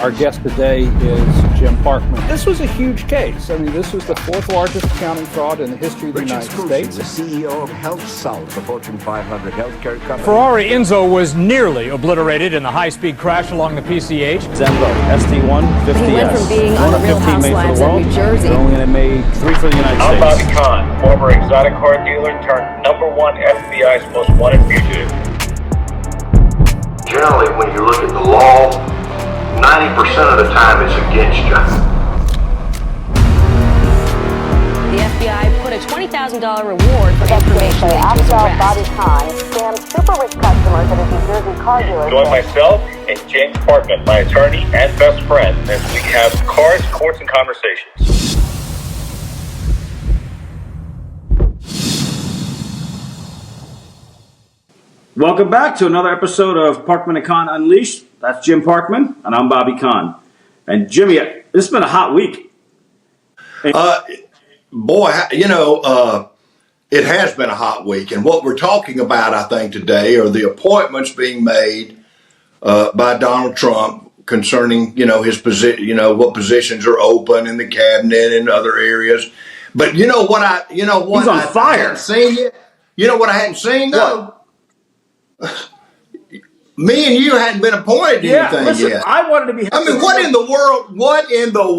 Our guest today is Jim Parkman. This was a huge case. I mean, this was the fourth largest accounting fraud in the history of the United States. The CEO of HealthSouth, the Fortune 500 healthcare company. Ferrari Enzo was nearly obliterated in the high-speed crash along the PCH. Zenvo ST1 50S. He went from being on the Real Housewives of New Jersey. Only going to make 3 for the United I'm States. Bobby Kahn, former exotic car dealer turned #1 FBI's most wanted fugitive. Generally, when you look at the law, 90% of the time it's against you. The FBI put a $20,000 reward for information into his arrest. Bobby Kahn scammed super rich customers at a New Jersey car dealership. Join myself and James Parkman, my attorney and best friend, as we have cars, courts, and conversations. Welcome back to another episode of Parkman and Kahn Unleashed. That's Jim Parkman, and I'm Bobby Kahn. And Jimmy, this has been a hot week. Boy, it has been a hot week. And what we're talking about, I think, today are the appointments being made by Donald Trump concerning, his position, what positions are open in the cabinet and other areas. But He's on fire. I hadn't seen yet? You know what I hadn't seen, though? Me and you hadn't been appointed to anything yet. I wanted to be. I mean, what in the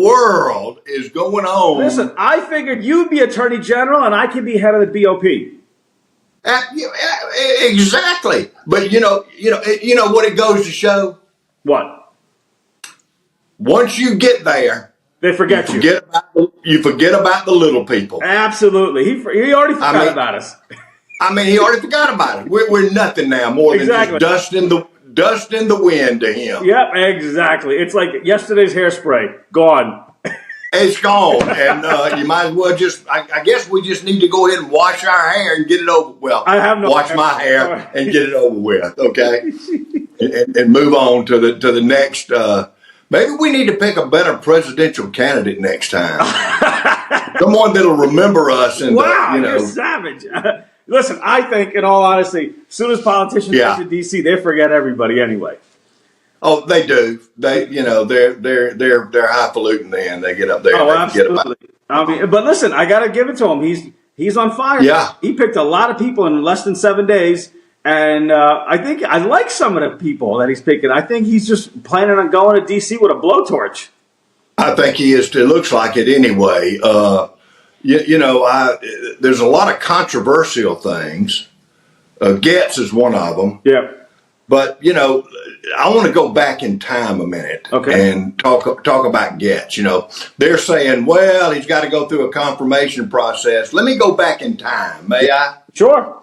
world is going on? Listen, I figured you'd be Attorney General and I could be head of the BOP. Exactly. But you know what it goes to show? What? Once you get there, they forget you. You forget about the little people. Absolutely. He already forgot about us. I mean, he already forgot about it. We're nothing now more than just dust in the wind to him. Yep, exactly. It's like yesterday's hairspray. Gone. It's gone. And you might as well I guess we just need to go ahead and wash our hair and get it over. Well, wash my hair and get it over with, okay? and move on to the next. Maybe we need to pick a better presidential candidate next time. Someone that'll remember us. And wow, you're savage. Listen, I think, in all honesty, as soon as politicians get to D.C., they forget everybody anyway. Oh, they do. They're highfalutin. Then they get up there. Oh, and absolutely. But listen, I got to give it to him. He's on fire. Yeah, he picked a lot of people in less than 7 days, and I think I like some of the people that he's picking. I think he's just planning on going to D.C. with a blowtorch. I think he is. It looks like it anyway. There's a lot of controversial things. Gaetz is one of them. Yeah. But, I want to go back in time a minute and talk about Gaetz. They're saying, well, he's got to go through a confirmation process. Let me go back in time. May I? Sure.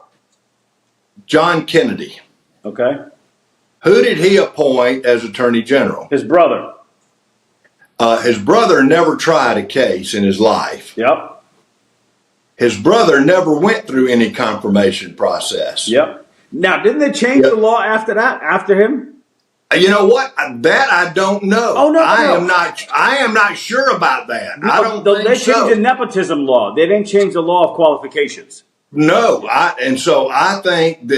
John Kennedy. Okay. Who did he appoint as Attorney General? His brother. His brother never tried a case in his life. Yep. His brother never went through any confirmation process. Yep. Now, didn't they change the law after that, after him? You know what? That I don't know. Oh, no. I am not sure about that. No, I don't think they so. changed the nepotism law. They didn't change the law of qualifications. No. I think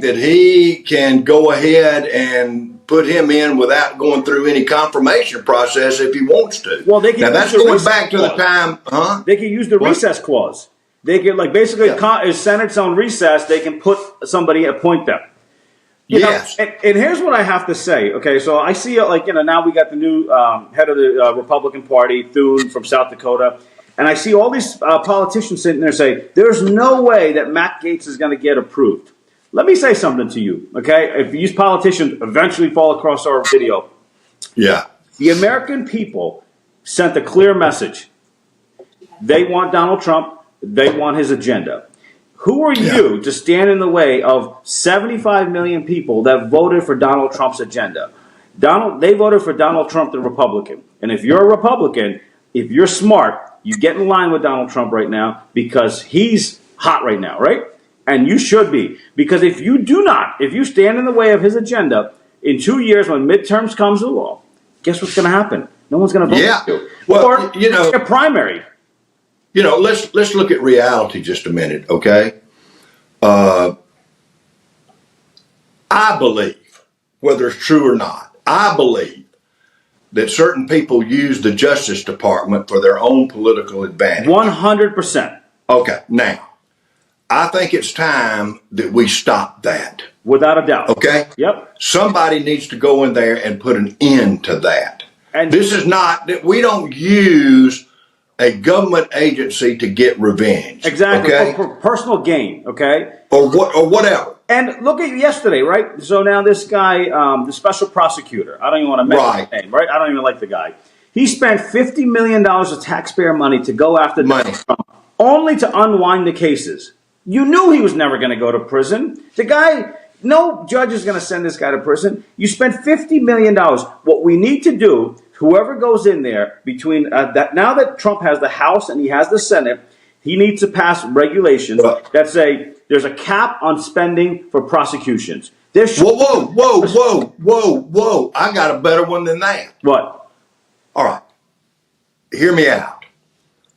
that he can go ahead and put him in without going through any confirmation process if he wants to. Well, they can. Now that's going back to the time, huh? They can use the recess clause. They can, if Senate's on recess, they can put somebody, appoint them. Yes. And here's what I have to say. Okay, so I see now we got the new head of the Republican Party, Thune from South Dakota, and I see all these politicians sitting there say, "There's no way that Matt Gaetz is going to get approved." Let me say something to you, okay? If these politicians eventually fall across our video. Yeah. The American people sent a clear message. They want Donald Trump. They want his agenda. Who are you to stand in the way of 75 million people that voted for Donald Trump's agenda? They voted for Donald Trump, the Republican. And if you're a Republican, if you're smart, you get in line with Donald Trump right now because he's hot right now, right? And you should be. Because if you stand in the way of his agenda, in 2 years when midterms comes along, guess what's going to happen? No one's going to vote for you. Well, or a primary. Let's look at reality just a minute, okay? I believe, whether it's true or not, I believe that certain people use the Justice Department for their own political advantage. 100%. Okay, now, I think it's time that we stop that. Without a doubt. Okay? Yep. Somebody needs to go in there and put an end to that. And this is not that we don't use a government agency to get revenge. Exactly. Okay? For personal gain, okay? Or whatever. And look at yesterday, right? So now this guy, the special prosecutor, I don't even want to mention his name, right? I don't even like the guy. He spent $50 million of taxpayer money to go after Donald Trump, only to unwind the cases. You knew he was never going to go to prison. The guy, no judge is going to send this guy to prison. You spent $50 million. What we need to do, whoever goes in there, between that, now that Trump has the House and he has the Senate, he needs to pass regulations that say there's a cap on spending for prosecutions. Whoa. I got a better one than that. What? All right. Hear me out.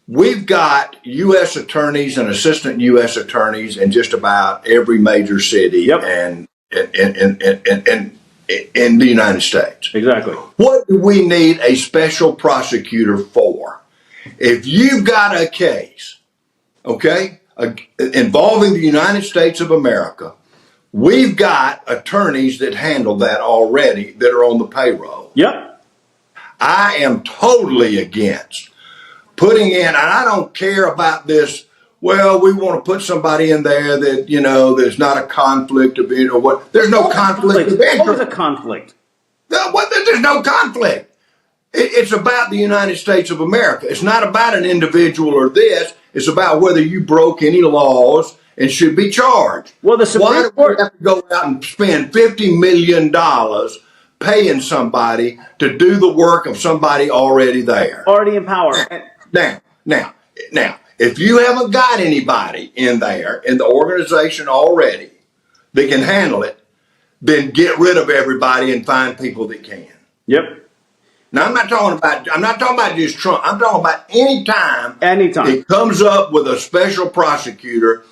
We've got U.S. attorneys and assistant U.S. attorneys in just about every major city and in the United States. Exactly. What do we need a special prosecutor for? If you've got a case, okay, involving the United States of America, we've got attorneys that handle that already that are on the payroll. Yep. I am totally against putting in, and I don't care about this, well, we want to put somebody in there that, you know, there's not a conflict of interest or what. There's no conflict of interest. What is a conflict? There's no conflict. It's about the United States of America. It's not about an individual or this. It's about whether you broke any laws and should be charged. Well, the Supreme Court have to go out and spend $50 million paying somebody to do the work of somebody already there. Already in power. Now, if you haven't got anybody in there in the organization already that can handle it, then get rid of everybody and find people that can. Yep. Now, I'm not talking about just Trump. I'm talking about any time it comes up with a special prosecutor,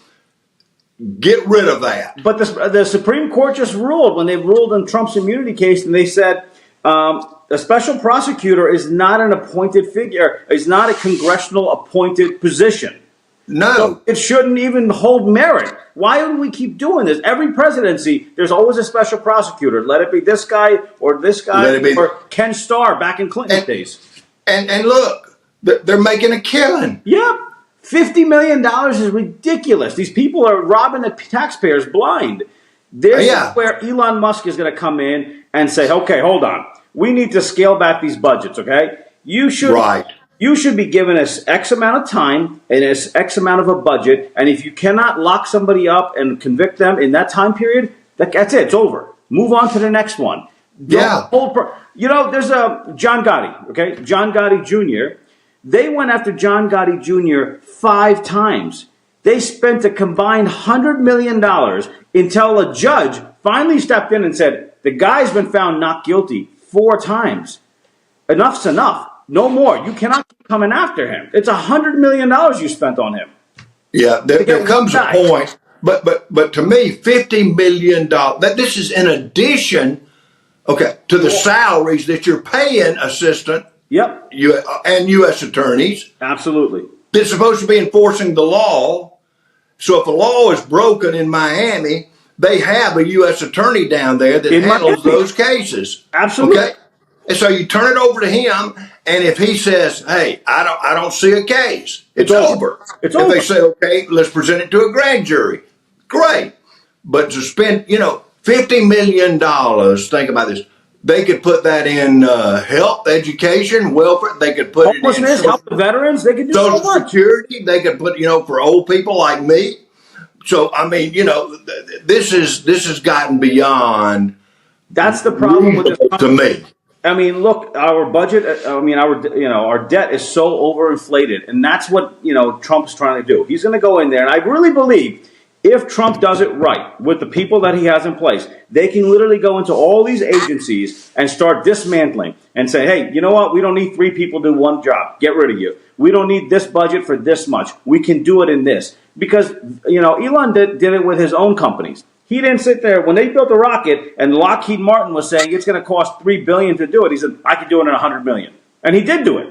get rid of that. But the Supreme Court just ruled, when they ruled on Trump's immunity case, and they said a special prosecutor is not an appointed figure, is not a congressional appointed position. No. So it shouldn't even hold merit. Why would we keep doing this? Every presidency, there's always a special prosecutor. Let it be this guy or or Ken Starr back in Clinton's days. And look, they're making a killing. Yep. $50 million is ridiculous. These people are robbing the taxpayers blind. This is where Elon Musk is going to come in and say, okay, hold on. We need to scale back these budgets, okay? You should be given us X amount of time and X amount of a budget, and if you cannot lock somebody up and convict them in that time period, that's it. It's over. Move on to the next one. There's a John Gotti, okay? John Gotti Jr. They went after John Gotti Jr. 5 times. They spent a combined $100 million until a judge finally stepped in and said, the guy's been found not guilty 4 times. Enough's enough. No more. You cannot keep coming after him. It's $100 million you spent on him. Yeah, there comes a point. But to me, $50 million, this is in addition, to the salaries that you're paying assistant and U.S. attorneys. Absolutely. They're supposed to be enforcing the law. So if a law is broken in Miami, they have a U.S. attorney down there that handles those cases. Absolutely. Okay? And so you turn it over to him, and if he says, hey, I don't see a case, it's over. If they say, okay, let's present it to a grand jury, great. But to spend, $50 million, think about this. They could put that in health, education, welfare. They could put it in help the veterans. They could do Social Security. They could put, for old people like me. So, I mean, this has gotten beyond. That's the problem with this to me. I mean, look, our budget, our debt is so overinflated, and that's what, Trump's trying to do. He's going to go in there, and I really believe if Trump does it right with the people that he has in place, they can literally go into all these agencies and start dismantling and say, hey, you know what? We don't need 3 people to do one job. Get rid of you. We don't need this budget for this much. We can do it in this. Because, Elon did it with his own companies. He didn't sit there when they built the rocket, and Lockheed Martin was saying it's going to cost $3 billion to do it. He said, "I could do it in $100 million," and he did do it.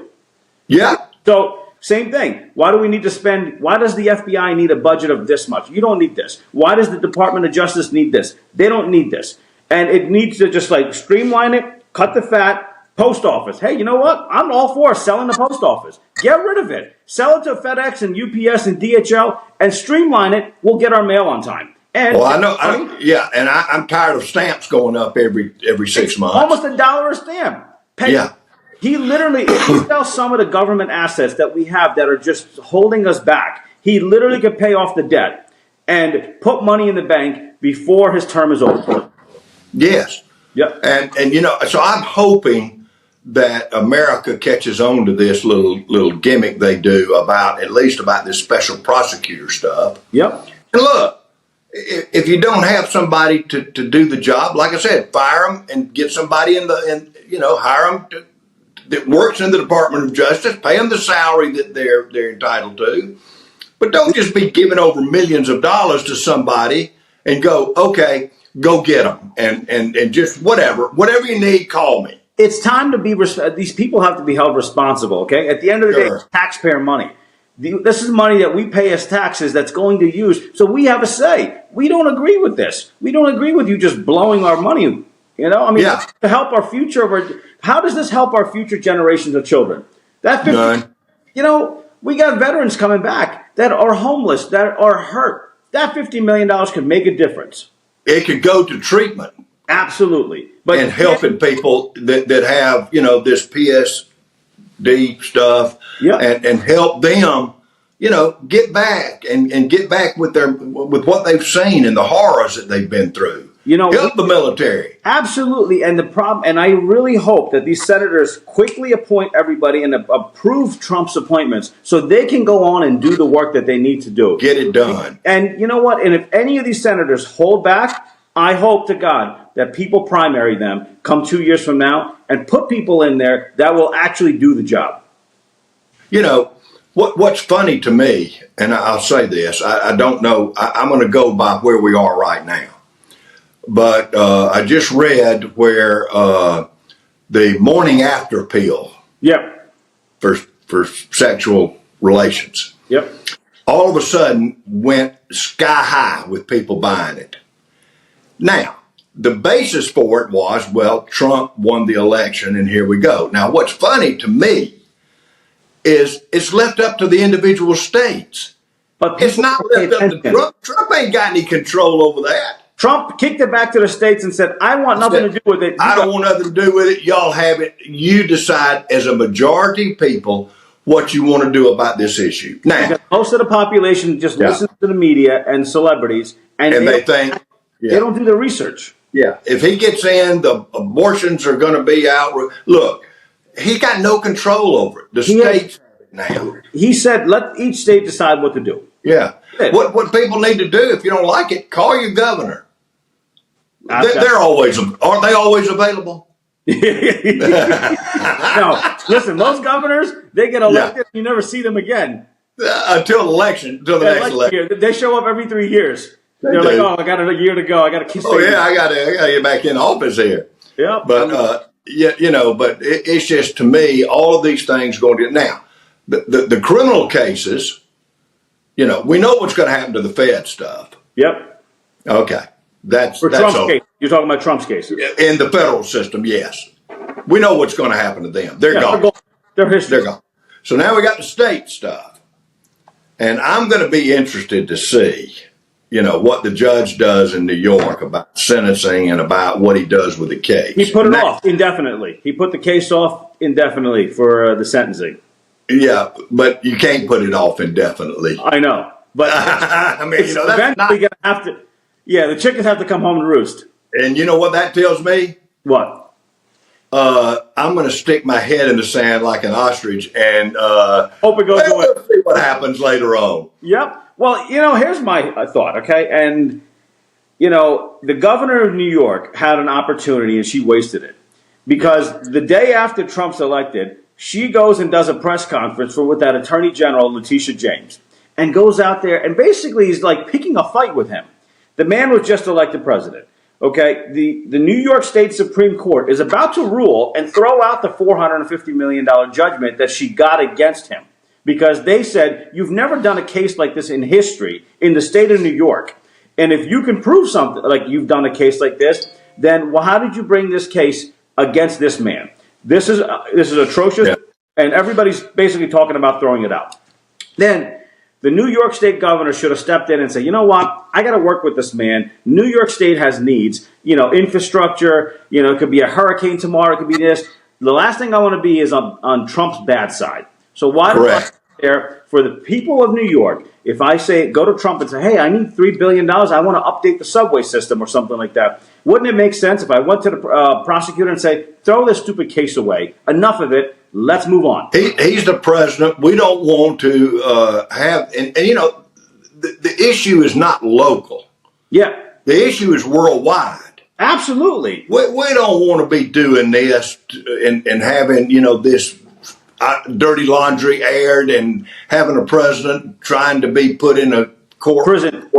Yeah. So same thing. Why do we need to spend? Why does the FBI need a budget of this much? You don't need this. Why does the Department of Justice need this? They don't need this, and it needs to just like streamline it, cut the fat. Post office. Hey, you know what? I'm all for selling the post office. Get rid of it. Sell it to FedEx and UPS and DHL and streamline it. We'll get our mail on time. And well, I know. And I'm tired of stamps going up every 6 months. Almost $1 a stamp. Yeah. He literally, if he sells some of the government assets that we have that are just holding us back, he literally could pay off the debt and put money in the bank before his term is over. Yes. Yep. And so I'm hoping that America catches on to this little gimmick they do about this special prosecutor stuff. Yep. And look, if you don't have somebody to do the job, like I said, fire them and get somebody hire them that works in the Department of Justice, pay them the salary that they're entitled to, but don't just be giving over millions of dollars to somebody and go, okay, go get them and just whatever you need, call me. It's time to be, these people have to be held responsible, okay? At the end of the day, it's taxpayer money. This is money that we pay as taxes that's going to use, so we have a say. We don't agree with this. We don't agree with you just blowing our money, to help our future. How does this help our future generations of children? None. We got veterans coming back that are homeless, that are hurt. That $50 million could make a difference. It could go to treatment. Absolutely. And helping people that have, this PSD stuff and help them, get back and get back with what they've seen and the horrors that they've been through. Help the military. Absolutely. And I really hope that these senators quickly appoint everybody and approve Trump's appointments so they can go on and do the work that they need to do. Get it done. And you know what? And if any of these senators hold back, I hope to God that people primary them come 2 years from now and put people in there that will actually do the job. What's funny to me, and I'll say this, I don't know, I'm going to go by where we are right now. But I just read where the morning after pill for sexual relations all of a sudden went sky high with people buying it. Now, the basis for it was, Trump won the election and here we go. Now, what's funny to me is it's left up to the individual states. But it's not left up to Trump. Trump ain't got any control over that. Trump kicked it back to the states and said, I want nothing to do with it. I don't want nothing to do with it. Y'all have it. You decide as a majority of people what you want to do about this issue. Now, most of the population just listens to the media and celebrities, and they think they don't do the research. Yeah. If he gets in, the abortions are going to be out. Look, he got no control over it. The states have it now. He said, let each state decide what to do. Yeah. What people need to do, if you don't like it, call your governor. Aren't they always available? No, listen, those governors, they get elected, you never see them again. Until the next election. They show up every 3 years. They're like, oh, I got a year to go. I got to keep. I got to get back in office here. Yeah, but but it's just, to me, all of these things going to now the criminal cases. We know what's going to happen to the Fed stuff. Yep. Okay, that's Trump's case. You're talking about Trump's cases in the federal system. Yes, we know what's going to happen to them. They're gone. They're history. They're gone. So now we got the state stuff, and I'm going to be interested to see. What the judge does in New York about sentencing and about what he does with the case. He put it off indefinitely. He put the case off indefinitely for the sentencing. Yeah, but you can't put it off indefinitely. I know. But I mean, that's eventually going to have to. Yeah, the chickens have to come home and roost. And you know what that tells me? What? I'm going to stick my head in the sand like an ostrich and hope it goes away. We'll see what happens later on. Yep. Well, here's my thought, okay? And, the governor of New York had an opportunity and she wasted it. Because the day after Trump's elected, she goes and does a press conference with that Attorney General, Letitia James, and goes out there and basically is like picking a fight with him. The man was just elected president. Okay, the New York State Supreme Court is about to rule and throw out the $450 million judgment that she got against him because they said, you've never done a case like this in history in the state of New York. And if you can prove something like you've done a case like this, then how did you bring this case against this man? This is atrocious, and everybody's basically talking about throwing it out. Then the New York State governor should have stepped in and said, you know what, I got to work with this man. New York State has needs, infrastructure, it could be a hurricane tomorrow, it could be this. The last thing I want to be is on Trump's bad side. So why do I sit there for the people of New York, if I say, go to Trump and say, hey, I need $3 billion, I want to update the subway system or something like that. Wouldn't it make sense if I went to the prosecutor and say, throw this stupid case away, enough of it, let's move on. He's the president. We don't want to have, and the issue is not local. Yeah. The issue is worldwide. Absolutely. We don't want to be doing this and having, this dirty laundry aired and having a president trying to be put in a courtroom.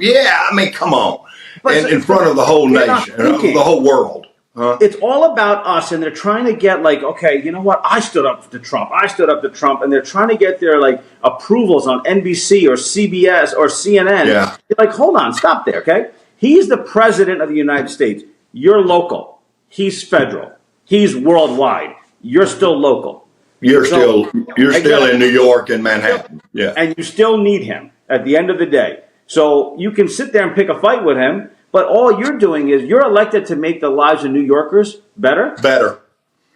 Yeah, I mean, come on. In front of the whole nation, the whole world. It's all about us, and they're trying to get okay, you know what? I stood up to Trump. And they're trying to get their approvals on NBC or CBS or CNN. Yeah. You're hold on, stop there, okay? He's the president of the United States. You're local. He's federal. He's worldwide. You're still local. You're still in New York and Manhattan. Yeah. And you still need him at the end of the day. So you can sit there and pick a fight with him. But all you're doing is you're elected to make the lives of New Yorkers better. Better.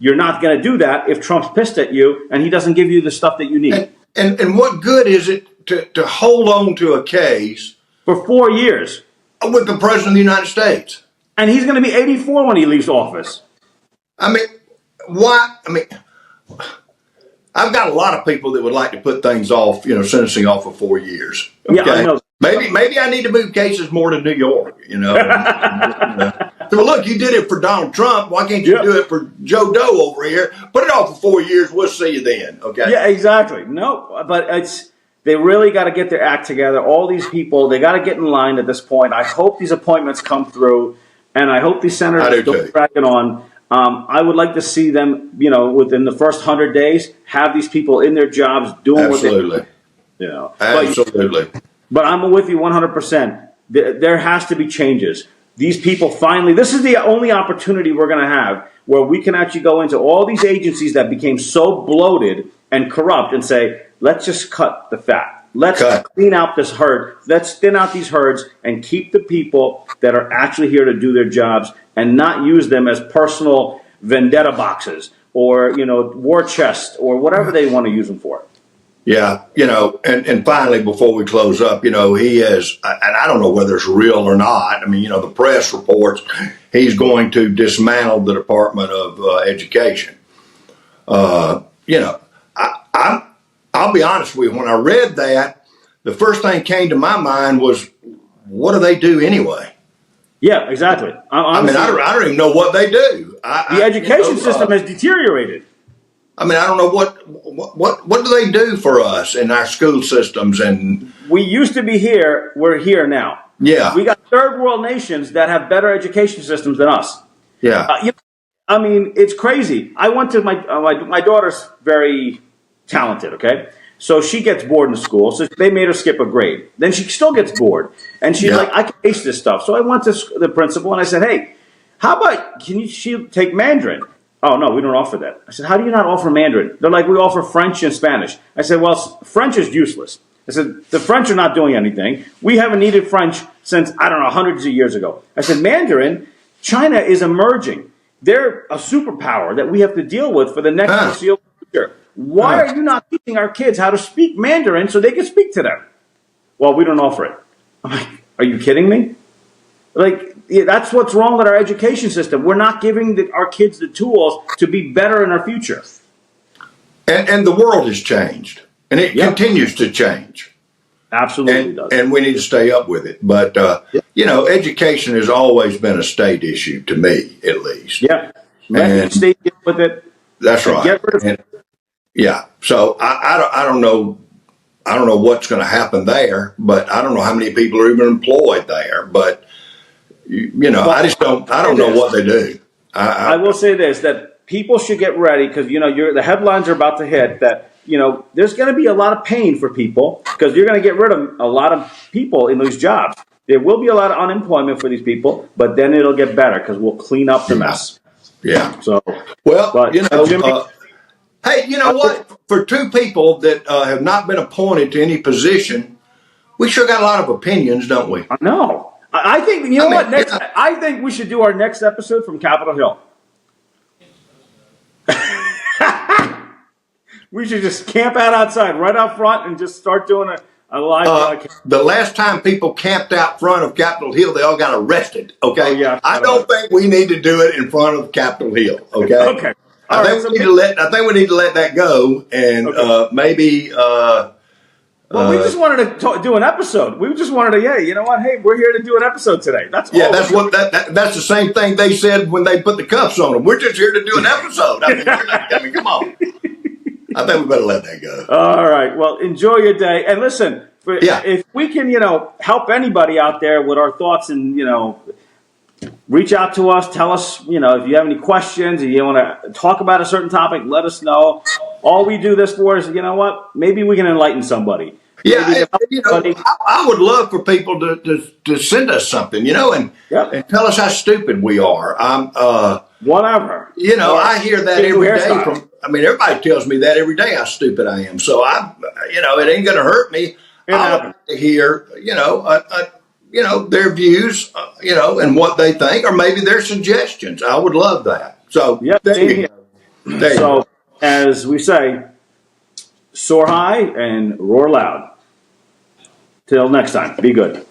You're not going to do that if Trump's pissed at you and he doesn't give you the stuff that you need. And what good is it to hold on to a case for 4 years with the president of the United States? And he's going to be 84 when he leaves office. I mean, why? I mean, I've got a lot of people that would like to put things off, sentencing off for 4 years. Okay? Yeah, I know. Maybe I need to move cases more to New York, So look, you did it for Donald Trump. Why can't you do it for Joe Doe over here? Put it off for 4 years. We'll see you then. Okay. Yeah, exactly. No, but they really got to get their act together. All these people, they got to get in line at this point. I hope these appointments come through, and I hope these senators don't drag it on. I would like to see them, within the first 100 days, have these people in their jobs doing what they do. Absolutely. But I'm with you 100%. There has to be changes. These people finally, this is the only opportunity we're going to have where we can actually go into all these agencies that became so bloated and corrupt and say, let's just cut the fat. Let's clean out this herd. Let's thin out these herds and keep the people that are actually here to do their jobs and not use them as personal vendetta boxes or, war chests or whatever they want to use them for. Yeah, and finally, before we close up, he is, and I don't know whether it's real or not. I mean, the press reports he's going to dismantle the Department of Education. I'll be honest with you. When I read that, the first thing came to my mind was, what do they do anyway? Yeah, exactly. I don't even know what they do. The education system has deteriorated. I mean, I don't know what do they do for us in our school systems? And we used to be here. We're here now. Yeah, we got third world nations that have better education systems than us. Yeah, I mean, it's crazy. I went to my daughter's very talented. Okay, so she gets bored in school. So they made her skip a grade. Then she still gets bored, and she's like, I can ace this stuff. So I went to the principal and I said, hey, how about she take Mandarin? Oh, no, we don't offer that. I said, how do you not offer Mandarin? They're like, we offer French and Spanish. I said, well, French is useless. I said, the French are not doing anything. We haven't needed French since, I don't know, hundreds of years ago. I said, Mandarin, China is emerging. They're a superpower that we have to deal with for the next foreseeable future. Why are you not teaching our kids how to speak Mandarin so they can speak to them? Well, we don't offer it. I'm like, are you kidding me? That's what's wrong with our education system. We're not giving our kids the tools to be better in our future. And the world has changed, and it continues to change. Absolutely does. And we need to stay up with it. But, education has always been a state issue to me, at least. Yeah. Let the state get with it. That's right. Get rid of it. Yeah. So I don't know. I don't know what's going to happen there, but I don't know how many people are even employed there. But I just don't. I don't know what they do. I will say this: that people should get ready because the headlines are about to hit. That there's going to be a lot of pain for people because you're going to get rid of a lot of people in those jobs. There will be a lot of unemployment for these people, but then it'll get better because we'll clean up the mess. Yeah. So Jimmy, hey, you know what? For two people that have not been appointed to any position, we sure got a lot of opinions, don't we? I know. I think what? Next, I think we should do our next episode from Capitol Hill. We should just camp out outside, right out front, and just start doing a live broadcast. The last time people camped out front of Capitol Hill, they all got arrested. Okay. Oh, yeah, I don't think we need to do it in front of Capitol Hill. Okay. Okay. I think we need to let that go, and maybe. Well, we just wanted to do an episode. We just wanted to, you know what? Hey, we're here to do an episode today. That's all. That's what that's the same thing they said when they put the cuffs on them. We're just here to do an episode. I mean, come on. I think we better let that go. All right. Well, enjoy your day, and listen. If we can, help anybody out there with our thoughts, and reach out to us. Tell us, if you have any questions, if you want to talk about a certain topic, let us know. All we do this for is, maybe we can enlighten somebody. Yeah, I would love for people to send us something, and tell us how stupid we are. Whatever. I hear that every day from. I mean, everybody tells me that every day how stupid I am. So it ain't going to hurt me. I want to hear, their views, and what they think, or maybe their suggestions. I would love that. So there you go. As we say, soar high and roar loud. Till next time, be good.